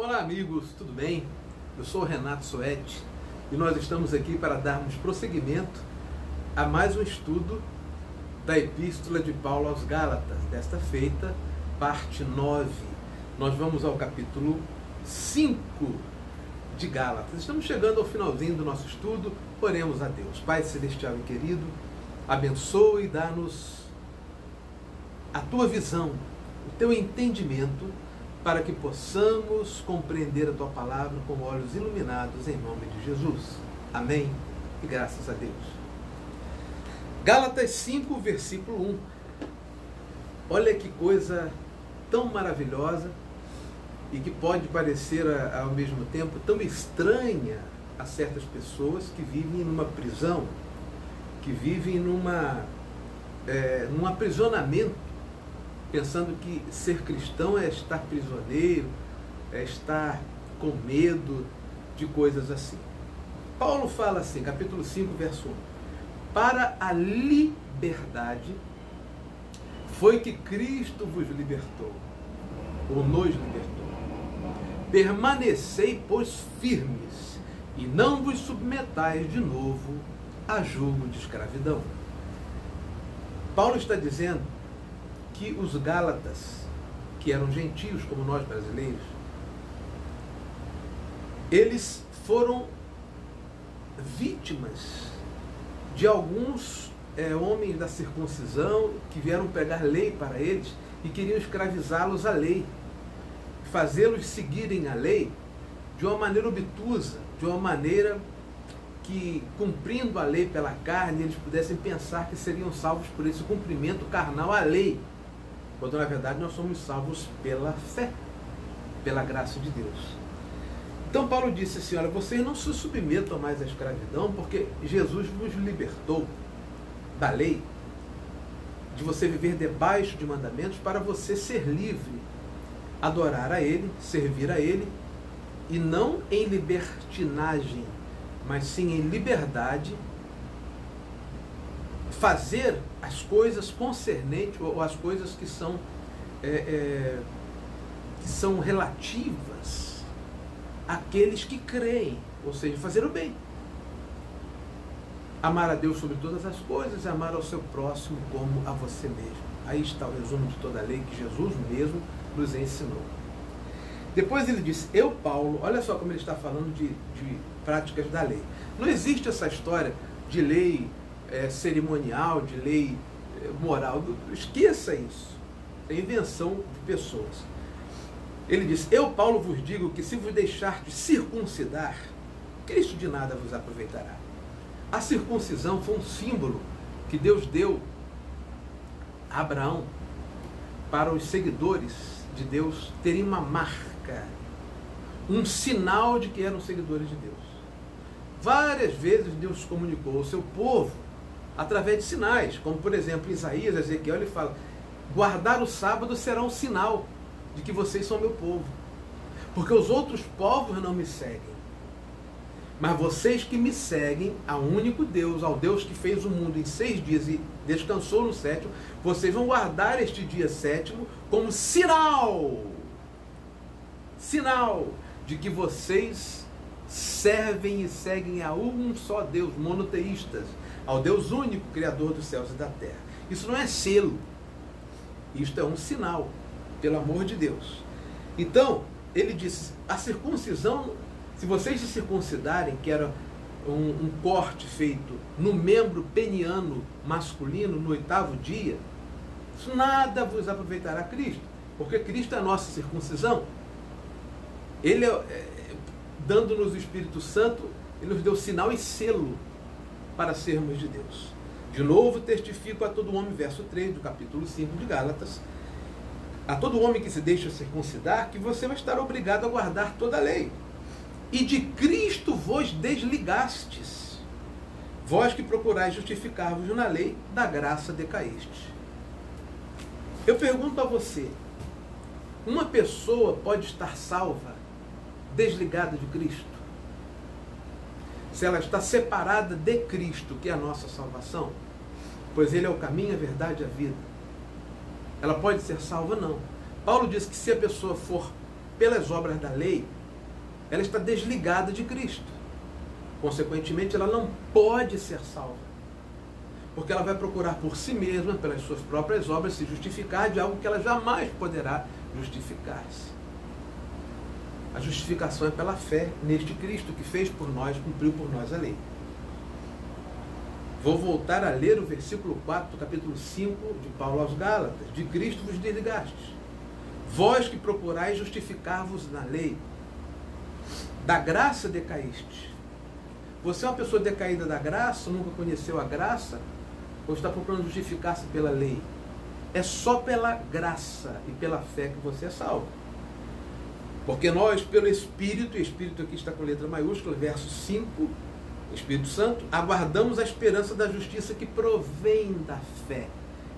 Olá amigos, tudo bem? Eu sou o Renato Soetti e nós estamos aqui para darmos prosseguimento a mais um estudo da Epístola de Paulo aos Gálatas, desta feita, parte 9. Nós vamos ao capítulo 5 de Gálatas. Estamos chegando ao finalzinho do nosso estudo, oremos a Deus. Pai Celestial e querido, abençoe e dá-nos a tua visão, o teu entendimento, para que possamos compreender a tua palavra com olhos iluminados em nome de Jesus. Amém e graças a Deus. Gálatas 5, versículo 1. Olha que coisa tão maravilhosa e que pode parecer ao mesmo tempo tão estranha a certas pessoas que vivem numa prisão, que vivem num aprisionamento, pensando que ser cristão é estar prisioneiro, é estar com medo de coisas assim. Paulo fala assim, capítulo 5, verso 1. Para a liberdade foi que Cristo vos libertou, ou nos libertou. Permanecei, pois, firmes, e não vos submetais de novo a jugo de escravidão. Paulo está dizendo que os Gálatas, que eram gentios como nós brasileiros, eles foram vítimas de alguns homens da circuncisão que vieram pegar lei para eles e queriam escravizá-los à lei, fazê-los seguirem a lei de uma maneira obtusa, de uma maneira que, cumprindo a lei pela carne, eles pudessem pensar que seriam salvos por esse cumprimento carnal à lei, quando na verdade nós somos salvos pela fé, pela graça de Deus. Então Paulo disse assim, olha, vocês não se submetam mais à escravidão, porque Jesus vos libertou da lei, de você viver debaixo de mandamentos, para você ser livre, adorar a Ele, servir a Ele, e não em libertinagem, mas sim em liberdade, fazer as coisas concernentes, ou as coisas que são relativas àqueles que creem, ou seja, fazer o bem. Amar a Deus sobre todas as coisas e amar ao seu próximo como a você mesmo. Aí está o resumo de toda a lei que Jesus mesmo nos ensinou. Depois ele disse, eu, Paulo, olha só como ele está falando de práticas da lei. Não existe essa história de lei cerimonial, de lei moral. Esqueça isso. É invenção de pessoas. Ele diz, eu, Paulo, vos digo que se vos deixar de circuncidar, Cristo de nada vos aproveitará. A circuncisão foi um símbolo que Deus deu a Abraão para os seguidores de Deus terem uma marca, um sinal de que eram seguidores de Deus. Várias vezes Deus comunicou ao seu povo através de sinais, como por exemplo em Isaías, Ezequiel, ele fala, guardar o sábado será um sinal de que vocês são meu povo, porque os outros povos não me seguem, mas vocês que me seguem ao único Deus, ao Deus que fez o mundo em 6 dias e descansou no 7º, vocês vão guardar este dia 7º como sinal de que vocês servem e seguem a um só Deus, monoteístas, ao Deus único, Criador dos céus e da terra. Isso não é selo, isto é um sinal, pelo amor de Deus. Então, ele disse, a circuncisão, se vocês se circuncidarem, que era um corte feito no membro peniano masculino no 8º dia, isso nada vos aproveitará Cristo, porque Cristo é a nossa circuncisão. Ele, dando-nos o Espírito Santo, ele nos deu sinal e selo para sermos de Deus. De novo testifico a todo homem, verso 3 do capítulo 5 de Gálatas, a todo homem que se deixa circuncidar, que você vai estar obrigado a guardar toda a lei. E de Cristo vos desligastes, vós que procurais justificar-vos na lei, da graça decaístes. Eu pergunto a você, uma pessoa pode estar salva, desligada de Cristo? Se ela está separada de Cristo, que é a nossa salvação, pois Ele é o caminho, a verdade e a vida, ela pode ser salva? Não. Paulo diz que se a pessoa for pelas obras da lei, ela está desligada de Cristo. Consequentemente, ela não pode ser salva. Porque ela vai procurar por si mesma, pelas suas próprias obras, se justificar de algo que ela jamais poderá justificar-se. A justificação é pela fé neste Cristo que fez por nós, cumpriu por nós a lei. Vou voltar a ler o versículo 4 do capítulo 5 de Paulo aos Gálatas. De Cristo vos desligastes. Vós que procurais justificar-vos na lei, da graça decaístes. Você é uma pessoa decaída da graça, nunca conheceu a graça, ou está procurando justificar-se pela lei? É só pela graça e pela fé que você é salvo. Porque nós, pelo Espírito, e Espírito aqui está com letra maiúscula, verso 5, Espírito Santo, aguardamos a esperança da justiça que provém da fé.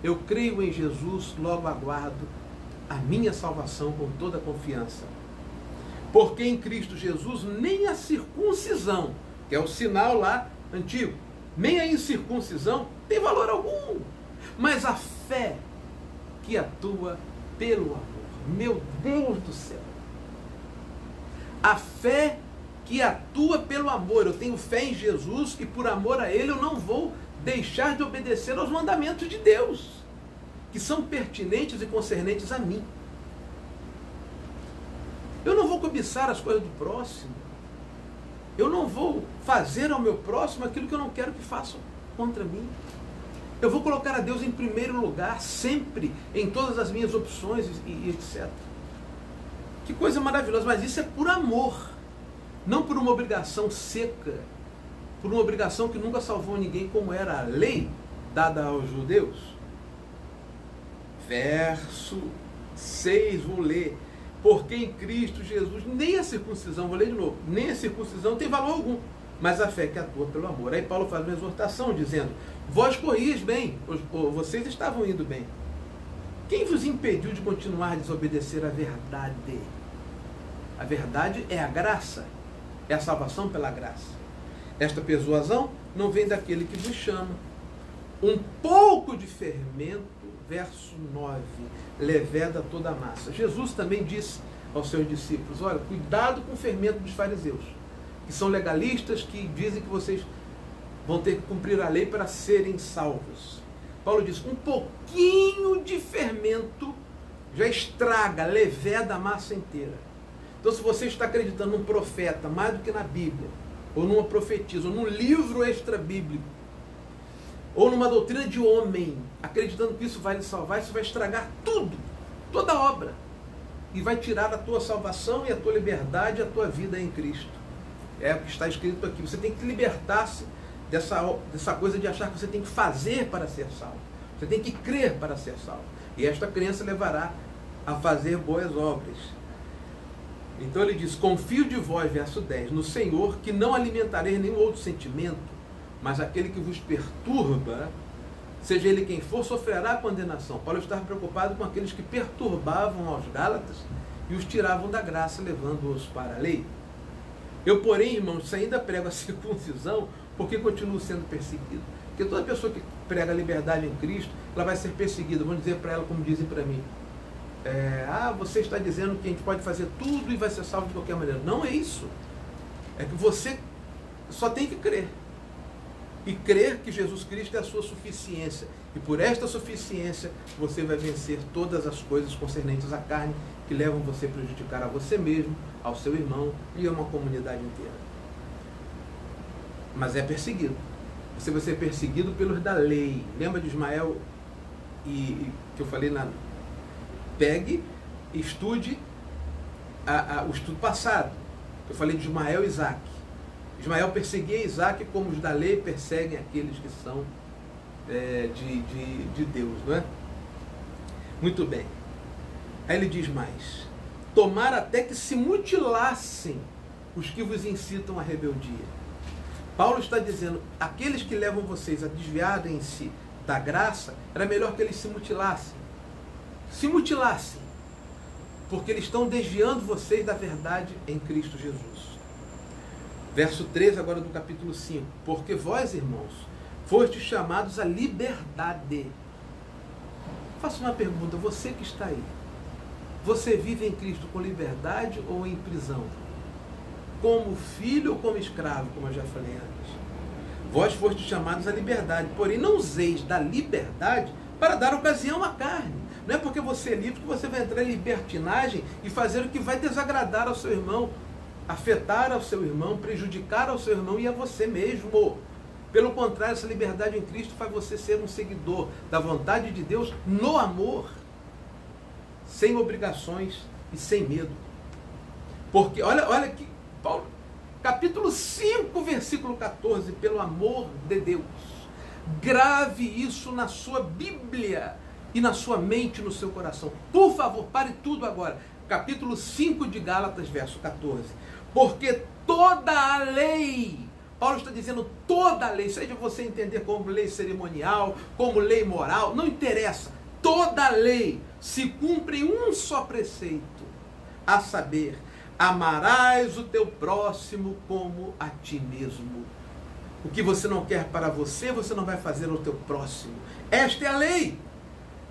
Eu creio em Jesus, logo aguardo a minha salvação com toda a confiança. Porque em Cristo Jesus nem a circuncisão, que é o sinal lá antigo, nem a incircuncisão tem valor algum, mas a fé que atua pelo amor. Meu Deus do céu! A fé que atua pelo amor. Eu tenho fé em Jesus e por amor a Ele eu não vou deixar de obedecer aos mandamentos de Deus, que são pertinentes e concernentes a mim. Eu não vou cobiçar as coisas do próximo. Eu não vou fazer ao meu próximo aquilo que eu não quero que façam contra mim. Eu vou colocar a Deus em primeiro lugar, sempre, em todas as minhas opções e etc. Que coisa maravilhosa, mas isso é por amor, não por uma obrigação seca, por uma obrigação que nunca salvou ninguém, como era a lei dada aos judeus. Verso 6, vou ler. Porque em Cristo Jesus, nem a circuncisão, vou ler de novo, nem a circuncisão tem valor algum, mas a fé que atua pelo amor. Aí Paulo faz uma exortação dizendo, vós corrias bem, vocês estavam indo bem. Quem vos impediu de continuar a desobedecer à verdade? A verdade é a graça, é a salvação pela graça. Esta persuasão não vem daquele que vos chama. Um pouco de fermento, verso 9, leveda toda a massa. Jesus também disse aos seus discípulos, olha, cuidado com o fermento dos fariseus, que são legalistas, que dizem que vocês vão ter que cumprir a lei para serem salvos. Paulo diz, um pouquinho de fermento já estraga, leveda a massa inteira. Então, se você está acreditando num profeta mais do que na Bíblia, ou numa profetisa, ou num livro extra-bíblico, ou numa doutrina de homem, acreditando que isso vai lhe salvar, isso vai estragar tudo, toda a obra, e vai tirar a tua salvação e a tua liberdade e a tua vida em Cristo. É o que está escrito aqui. Você tem que libertar-se dessa coisa de achar que você tem que fazer para ser salvo. Você tem que crer para ser salvo. E esta crença levará a fazer boas obras. Então ele diz, confio de vós, verso 10, no Senhor, que não alimentareis nenhum outro sentimento, mas aquele que vos perturba, seja ele quem for, sofrerá condenação. Paulo estava preocupado com aqueles que perturbavam aos Gálatas e os tiravam da graça, levando-os para a lei. Eu, porém, irmãos, se ainda prego a circuncisão, porque continuo sendo perseguido? Porque toda pessoa que prega a liberdade em Cristo, ela vai ser perseguida. Vão dizer para ela, como dizem para mim, você está dizendo que a gente pode fazer tudo e vai ser salvo de qualquer maneira. Não é isso. É que você só tem que crer. E crer que Jesus Cristo é a sua suficiência. E por esta suficiência, você vai vencer todas as coisas concernentes à carne que levam você a prejudicar a você mesmo, ao seu irmão e a uma comunidade inteira. Mas é perseguido. Você vai ser perseguido pelos da lei. Lembra de Ismael que eu falei na... Pegue e estude o estudo passado. Eu falei de Ismael e Isaac. Ismael perseguia Isaac como os da lei perseguem aqueles que são de Deus, não é? Muito bem. Aí ele diz mais, tomara até que se mutilassem os que vos incitam à rebeldia. Paulo está dizendo, aqueles que levam vocês a desviarem-se da graça, era melhor que eles se mutilassem. Se mutilassem, porque eles estão desviando vocês da verdade em Cristo Jesus. Verso 13 agora do capítulo 5. Porque vós, irmãos, fostes chamados à liberdade. Faço uma pergunta, você que está aí, Você vive em Cristo com liberdade ou em prisão? Como filho ou como escravo, como eu já falei antes? Vós fostes chamados à liberdade, porém não useis da liberdade para dar ocasião à carne. Não é porque você é livre que você vai entrar em libertinagem e fazer o que vai desagradar ao seu irmão, afetar ao seu irmão, prejudicar ao seu irmão e a você mesmo. Pelo contrário, essa liberdade em Cristo faz você ser um seguidor da vontade de Deus no amor, sem obrigações e sem medo. Porque, olha que Paulo, capítulo 5, versículo 14, pelo amor de Deus, grave isso na sua Bíblia e na sua mente, no seu coração. Por favor, pare tudo agora. Capítulo 5 de Gálatas, verso 14. Porque toda a lei, Paulo está dizendo toda a lei, seja você entender como lei cerimonial, como lei moral, não interessa. Toda a lei se cumpre em um só preceito, a saber, amarás o teu próximo como a ti mesmo. O que você não quer para você, você não vai fazer ao teu próximo. Esta é a lei.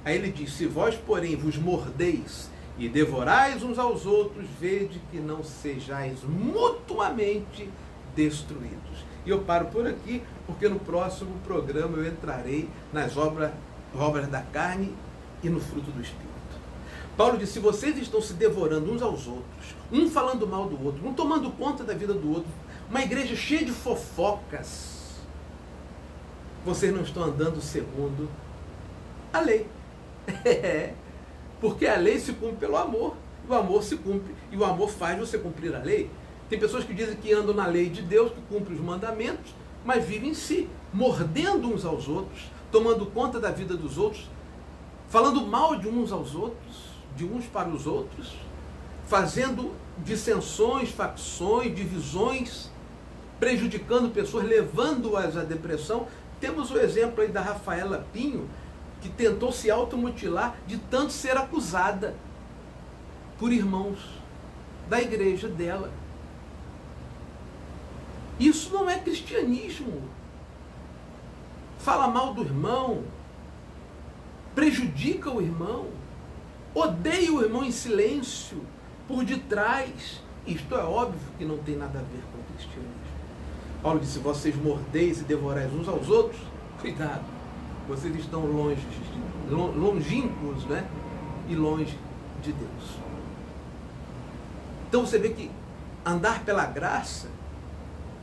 Aí ele diz, se vós, porém, vos mordeis e devorais uns aos outros, vede que não sejais mutuamente destruídos. E eu paro por aqui, porque no próximo programa eu entrarei nas obras da carne e no fruto do Espírito. Paulo diz, se vocês estão se devorando uns aos outros, um falando mal do outro, um tomando conta da vida do outro, uma igreja cheia de fofocas, vocês não estão andando segundo a lei. Porque a lei se cumpre pelo amor, o amor se cumpre, e o amor faz você cumprir a lei. Tem pessoas que dizem que andam na lei de Deus, que cumprem os mandamentos, mas vivem em si, mordendo uns aos outros, tomando conta da vida dos outros, falando mal de uns aos outros, de uns para os outros, fazendo dissensões, facções, divisões, prejudicando pessoas, levando-as à depressão. Temos o exemplo aí da Rafaela Pinho, que tentou se automutilar de tanto ser acusada por irmãos da igreja dela. Isso não é cristianismo. Fala mal do irmão, prejudica o irmão, odeia o irmão em silêncio, por detrás. Isto é óbvio que não tem nada a ver com o cristianismo. Paulo disse, vocês mordeis e devorais uns aos outros, cuidado, vocês estão longínquos, né? E longe de Deus. Então você vê que andar pela graça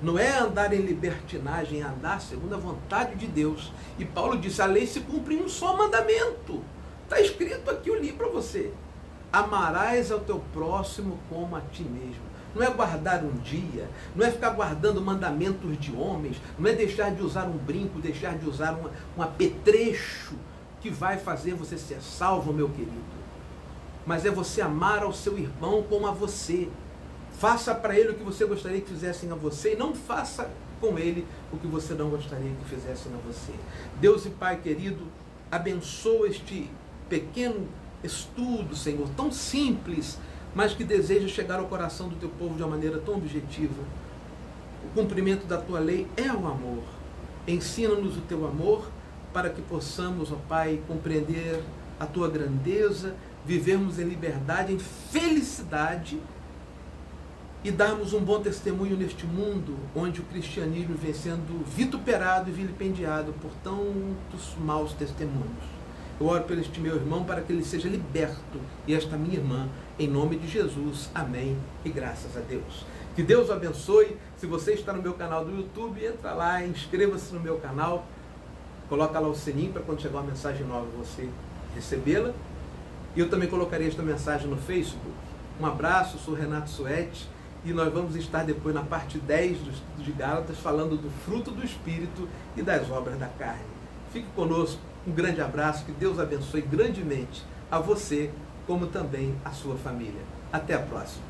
não é andar em libertinagem, é andar segundo a vontade de Deus. E Paulo disse, a lei se cumpre em um só mandamento. Está escrito aqui, eu li para você. Amarás ao teu próximo como a ti mesmo. Não é guardar um dia, não é ficar guardando mandamentos de homens, não é deixar de usar um brinco, deixar de usar um apetrecho que vai fazer você ser salvo, meu querido. Mas é você amar ao seu irmão como a você. Faça para ele o que você gostaria que fizessem a você e não faça com ele o que você não gostaria que fizessem a você. Deus e Pai querido, abençoa este pequeno estudo, Senhor, tão simples, mas que deseja chegar ao coração do teu povo de uma maneira tão objetiva. O cumprimento da tua lei é o amor. Ensina-nos o teu amor para que possamos, ó Pai, compreender a tua grandeza, vivermos em liberdade, em felicidade e darmos um bom testemunho neste mundo onde o cristianismo vem sendo vituperado e vilipendiado por tantos maus testemunhos. Eu oro por este meu irmão para que ele seja liberto e esta minha irmã, em nome de Jesus. Amém e graças a Deus. Que Deus o abençoe. Se você está no meu canal do YouTube, entra lá, inscreva-se no meu canal, coloca lá o sininho para quando chegar uma mensagem nova você recebê-la. E eu também colocarei esta mensagem no Facebook. Um abraço, sou Renato Suete e nós vamos estar depois na parte 10 do estudo de Gálatas falando do fruto do Espírito e das obras da carne. Fique conosco. Um grande abraço, que Deus abençoe grandemente a você, como também a sua família. Até a próxima.